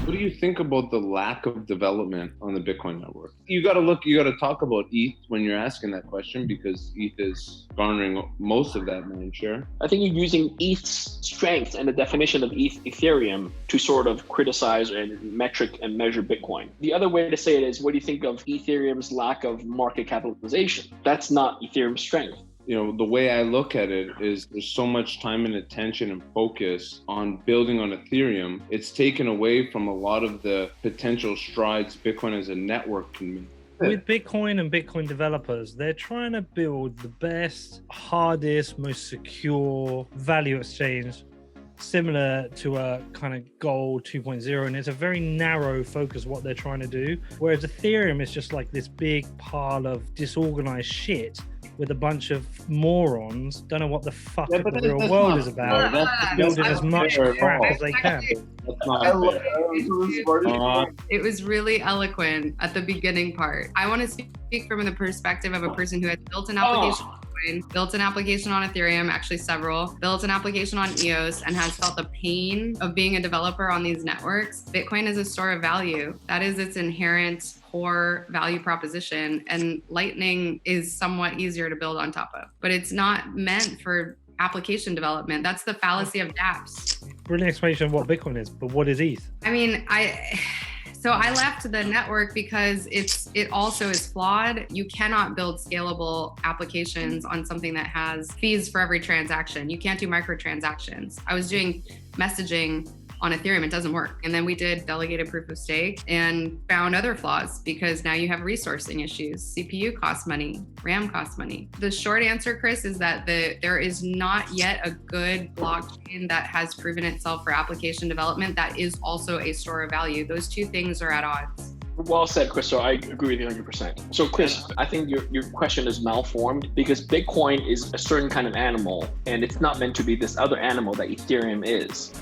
What do you think about the lack of development on the Bitcoin network? You got to talk about ETH when you're asking that question, because ETH is garnering most of that mind share. I think you're using ETH's strength and the definition of Ethereum to sort of criticize and metric and measure Bitcoin. The other way to say it is, what do you think of Ethereum's lack of market capitalization? That's not Ethereum's strength. The way I look at it is there's so much time and attention and focus on building on Ethereum. It's taken away from a lot of the potential strides Bitcoin as a network can make. With Bitcoin and Bitcoin developers, they're trying to build the best, hardest, most secure value exchange, similar to a kind of gold 2.0, and it's a very narrow focus what they're trying to do. Whereas Ethereum is just like this big pile of disorganized shit with a bunch of morons, don't know what the fuck the real world is about, building as much crap as they can. It was really eloquent at the beginning part. I want to speak from the perspective of a person who has built an application on Bitcoin, built an application on Ethereum, actually several, built an application on EOS, and has felt the pain of being a developer on these networks. Bitcoin is a store of value. That is its inherent core value proposition, and Lightning is somewhat easier to build on top of, but it's not meant for application development. That's the fallacy of dApps. Brilliant explanation of what Bitcoin is, but what is ETH? I mean, So I left the network because it also is flawed. You cannot build scalable applications on something that has fees for every transaction. You can't do microtransactions. I was doing messaging on Ethereum, it doesn't work. And then we did delegated proof of stake and found other flaws, because now you have resourcing issues. CPU costs money, RAM costs money. The short answer, Chris, is that there is not yet a good blockchain that has proven itself for application development that is also a store of value. Those two things are at odds. Well said, Chris. So I agree with you 100%. So Chris, I think your question is malformed, because Bitcoin is a certain kind of animal, and it's not meant to be this other animal that Ethereum is.